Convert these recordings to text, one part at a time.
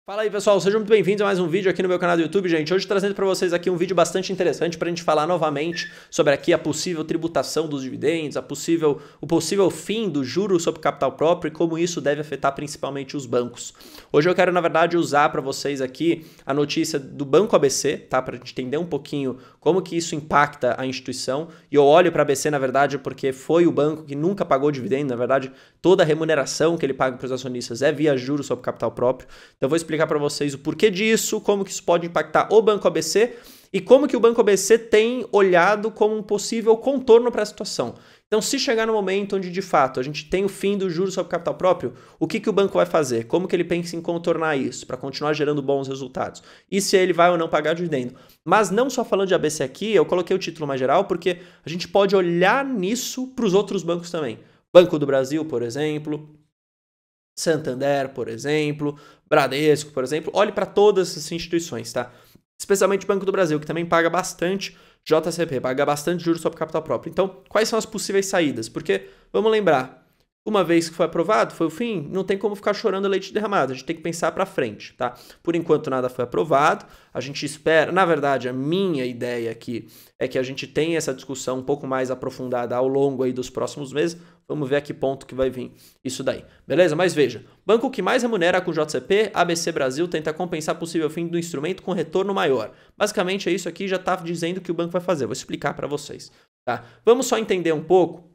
Fala aí pessoal, sejam muito bem-vindos a mais um vídeo aqui no meu canal do YouTube, gente. Hoje trazendo para vocês aqui um vídeo bastante interessante para a gente falar novamente sobre aqui a possível tributação dos dividendos, o possível fim do juro sobre capital próprio e como isso deve afetar principalmente os bancos. Hoje eu quero, na verdade, usar para vocês aqui a notícia do Banco ABC, tá? Para a gente entender um pouquinho como que isso impacta a instituição. E eu olho para a ABC, na verdade, porque foi o banco que nunca pagou dividendo, na verdade, toda a remuneração que ele paga para os acionistas é via juros sobre capital próprio. Então eu vou explicar para vocês o porquê disso, como que isso pode impactar o Banco ABC e como que o Banco ABC tem olhado como um possível contorno para a situação. Então, se chegar no momento onde, de fato, a gente tem o fim do juros sobre capital próprio, o que que o banco vai fazer? Como que ele pensa em contornar isso para continuar gerando bons resultados? E se ele vai ou não pagar dividendo? Mas não só falando de ABC aqui, eu coloquei o título mais geral porque a gente pode olhar nisso para os outros bancos também. Banco do Brasil, por exemplo, Santander, por exemplo, Bradesco, por exemplo. Olhe para todas essas instituições, tá? Especialmente o Banco do Brasil, que também paga bastante JCP, paga bastante juros sobre capital próprio. Então, quais são as possíveis saídas? Porque, vamos lembrar, uma vez que foi aprovado, foi o fim, não tem como ficar chorando leite derramado, a gente tem que pensar para frente, tá? Por enquanto nada foi aprovado, a gente espera, na verdade a minha ideia aqui é que a gente tenha essa discussão um pouco mais aprofundada ao longo aí dos próximos meses, vamos ver a que ponto que vai vir isso daí, beleza? Mas veja, banco que mais remunera com JCP, ABC Brasil tenta compensar possível fim do instrumento com retorno maior. Basicamente é isso aqui, já está dizendo o que o banco vai fazer, vou explicar para vocês, tá? Vamos só entender um pouco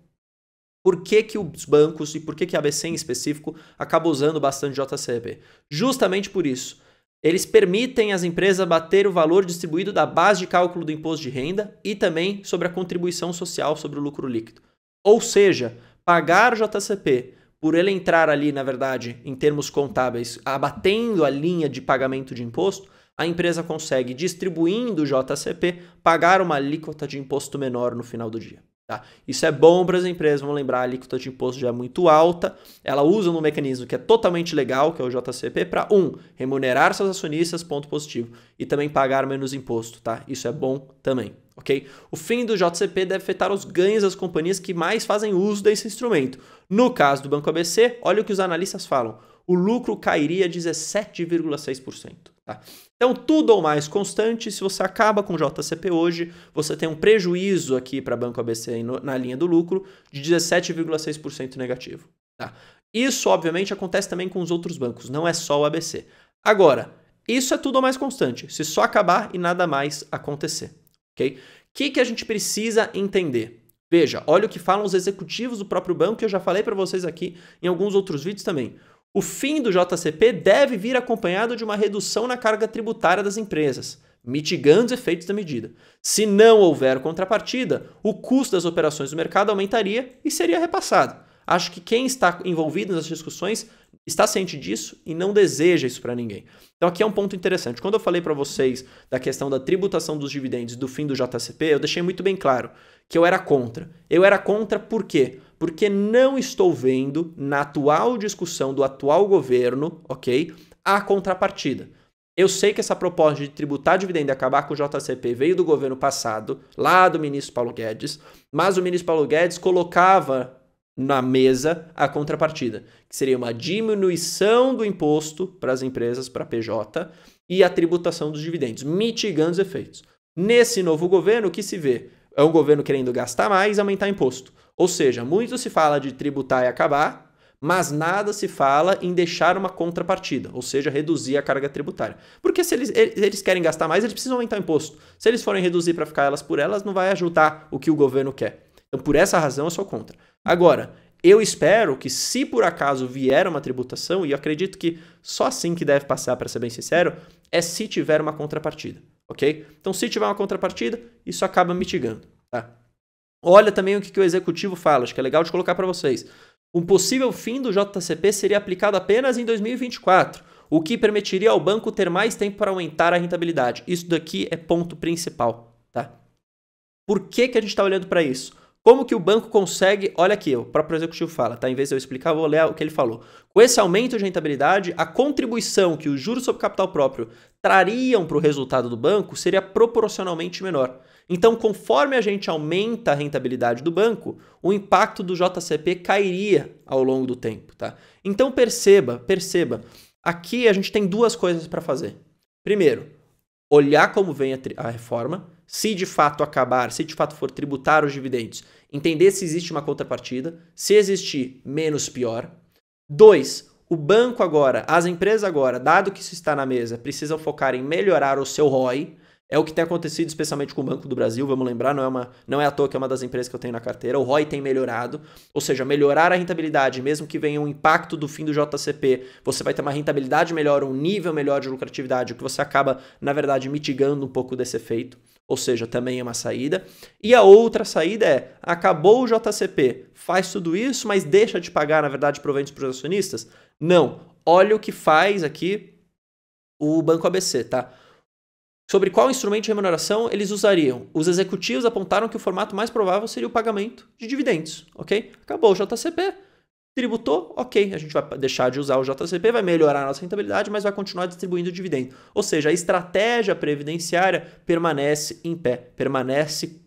por que que os bancos e por que que a ABC em específico acaba usando bastante JCP. Justamente por isso. Eles permitem às empresas bater o valor distribuído da base de cálculo do imposto de renda e também sobre a contribuição social sobre o lucro líquido. Ou seja, pagar o JCP por ele entrar ali, na verdade, em termos contábeis, abatendo a linha de pagamento de imposto, a empresa consegue, distribuindo o JCP, pagar uma alíquota de imposto menor no final do dia. Tá? Isso é bom para as empresas, vamos lembrar, a alíquota de imposto já é muito alta, ela usa um mecanismo que é totalmente legal, que é o JCP, para remunerar seus acionistas, ponto positivo, e também pagar menos imposto, tá? Isso é bom também, ok? O fim do JCP deve afetar os ganhos das companhias que mais fazem uso desse instrumento. No caso do Banco ABC, olha o que os analistas falam, o lucro cairia 17,6%. Tá? Então, tudo ou mais constante, se você acaba com o JCP hoje, você tem um prejuízo aqui para Banco ABC na linha do lucro de 17,6% negativo. Tá? Isso, obviamente, acontece também com os outros bancos, não é só o ABC. Agora, isso é tudo ou mais constante, se só acabar e nada mais acontecer. Okay? O que a gente precisa entender? Veja, olha o que falam os executivos do próprio banco, que eu já falei para vocês aqui em alguns outros vídeos também. O fim do JCP deve vir acompanhado de uma redução na carga tributária das empresas, mitigando os efeitos da medida. Se não houver contrapartida, o custo das operações do mercado aumentaria e seria repassado. Acho que quem está envolvido nessas discussões está ciente disso e não deseja isso para ninguém. Então aqui é um ponto interessante. Quando eu falei para vocês da questão da tributação dos dividendos e do fim do JCP, eu deixei muito bem claro que eu era contra. Eu era contra por quê? Porque não estou vendo na atual discussão do atual governo, ok, a contrapartida. Eu sei que essa proposta de tributar dividendo e acabar com o JCP veio do governo passado, lá do ministro Paulo Guedes, mas o ministro Paulo Guedes colocava na mesa a contrapartida, que seria uma diminuição do imposto para as empresas, para a PJ, e a tributação dos dividendos, mitigando os efeitos. Nesse novo governo, o que se vê? É um governo querendo gastar mais e aumentar imposto. Ou seja, muito se fala de tributar e acabar, mas nada se fala em deixar uma contrapartida, ou seja, reduzir a carga tributária. Porque se eles querem gastar mais, eles precisam aumentar o imposto. Se eles forem reduzir para ficar elas por elas, não vai ajudar o que o governo quer. Então, por essa razão, eu sou contra. Agora, eu espero que se por acaso vier uma tributação, e eu acredito que só assim que deve passar, para ser bem sincero, é se tiver uma contrapartida, ok? Então, se tiver uma contrapartida, isso acaba mitigando, tá? Olha também o que o executivo fala, acho que é legal de colocar para vocês. Um possível fim do JCP seria aplicado apenas em 2024, o que permitiria ao banco ter mais tempo para aumentar a rentabilidade. Isso daqui é ponto principal, tá? Por que a gente está olhando para isso? Como que o banco consegue... Olha aqui, o próprio executivo fala, tá? Em vez de eu explicar, eu vou ler o que ele falou. Com esse aumento de rentabilidade, a contribuição que os juros sobre capital próprio trariam para o resultado do banco seria proporcionalmente menor. Então, conforme a gente aumenta a rentabilidade do banco, o impacto do JCP cairia ao longo do tempo, tá? Então, perceba, aqui a gente tem duas coisas para fazer. Primeiro, olhar como vem a reforma, se de fato acabar, se de fato for tributar os dividendos, entender se existe uma contrapartida, se existir, menos pior. 2, o banco agora, as empresas agora, dado que isso está na mesa, precisam focar em melhorar o seu ROI. É o que tem acontecido especialmente com o Banco do Brasil, vamos lembrar, não é à toa que é uma das empresas que eu tenho na carteira. O ROI tem melhorado, ou seja, melhorar a rentabilidade, mesmo que venha um impacto do fim do JCP, você vai ter uma rentabilidade melhor, um nível melhor de lucratividade, o que você acaba, na verdade, mitigando um pouco desse efeito, ou seja, também é uma saída. E a outra saída é, acabou o JCP, faz tudo isso, mas deixa de pagar, na verdade, proventos para os acionistas? Não, olha o que faz aqui o Banco ABC, tá? Sobre qual instrumento de remuneração eles usariam? Os executivos apontaram que o formato mais provável seria o pagamento de dividendos, ok? Acabou o JCP, tributou, ok, a gente vai deixar de usar o JCP, vai melhorar a nossa rentabilidade, mas vai continuar distribuindo dividendo. Ou seja, a estratégia previdenciária permanece em pé, permanece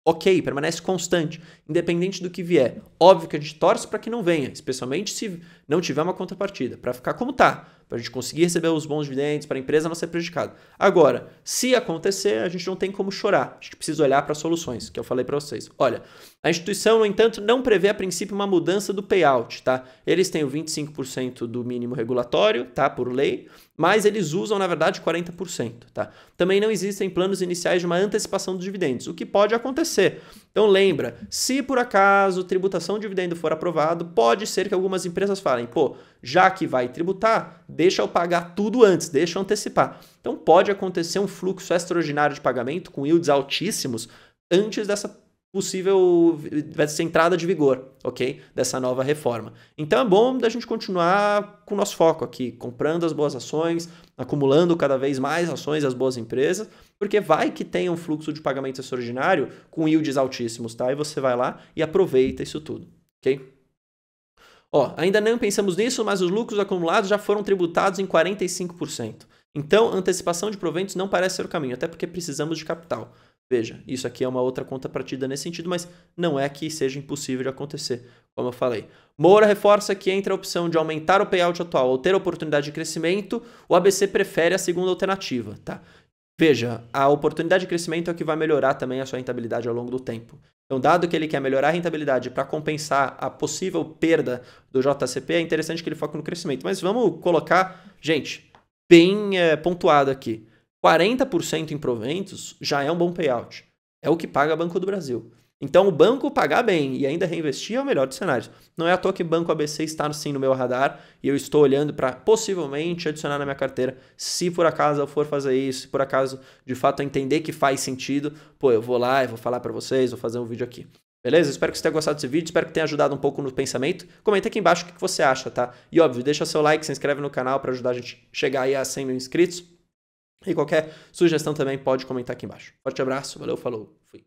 ok, permanece constante, independente do que vier. Óbvio que a gente torce para que não venha, especialmente se não tiver uma contrapartida, para ficar como está, para a gente conseguir receber os bons dividendos, para a empresa não ser prejudicada. Agora, se acontecer, a gente não tem como chorar, a gente precisa olhar para soluções, que eu falei para vocês. Olha, a instituição, no entanto, não prevê a princípio uma mudança do payout, tá? Eles têm o 25% do mínimo regulatório, tá, por lei, mas eles usam, na verdade, 40%, tá? Também não existem planos iniciais de uma antecipação dos dividendos, o que pode acontecer. Então lembra, se por acaso tributação de dividendo for aprovado, pode ser que algumas empresas falem, pô, já que vai tributar, deixa eu pagar tudo antes, deixa eu antecipar. Então pode acontecer um fluxo extraordinário de pagamento com yields altíssimos antes dessa possível entrada de vigor, ok? Dessa nova reforma. Então é bom da gente continuar com o nosso foco aqui, comprando as boas ações, acumulando cada vez mais ações das boas empresas, porque vai que tenha um fluxo de pagamento extraordinário com yields altíssimos, tá? E você vai lá e aproveita isso tudo, ok? Ó, ainda não pensamos nisso, mas os lucros acumulados já foram tributados em 45%. Então, antecipação de proventos não parece ser o caminho, até porque precisamos de capital. Veja, isso aqui é uma outra contrapartida nesse sentido, mas não é que seja impossível de acontecer, como eu falei. Moura reforça que entre a opção de aumentar o payout atual ou ter oportunidade de crescimento, o ABC prefere a segunda alternativa, tá? Veja, a oportunidade de crescimento é o que vai melhorar também a sua rentabilidade ao longo do tempo. Então, dado que ele quer melhorar a rentabilidade para compensar a possível perda do JCP, é interessante que ele foque no crescimento. Mas vamos colocar, gente, bem pontuado aqui. 40% em proventos já é um bom payout. É o que paga Banco do Brasil. Então, o banco pagar bem e ainda reinvestir é o melhor dos cenários. Não é à toa que Banco ABC está sim no meu radar e eu estou olhando para possivelmente adicionar na minha carteira. Se por acaso eu for fazer isso, se por acaso de fato eu entender que faz sentido, pô, eu vou lá e vou falar para vocês, vou fazer um vídeo aqui. Beleza? Espero que você tenha gostado desse vídeo, espero que tenha ajudado um pouco no pensamento. Comenta aqui embaixo o que você acha, tá? E óbvio, deixa seu like, se inscreve no canal para ajudar a gente a chegar aí a 100 mil inscritos. E qualquer sugestão também pode comentar aqui embaixo. Forte abraço, valeu, falou, fui.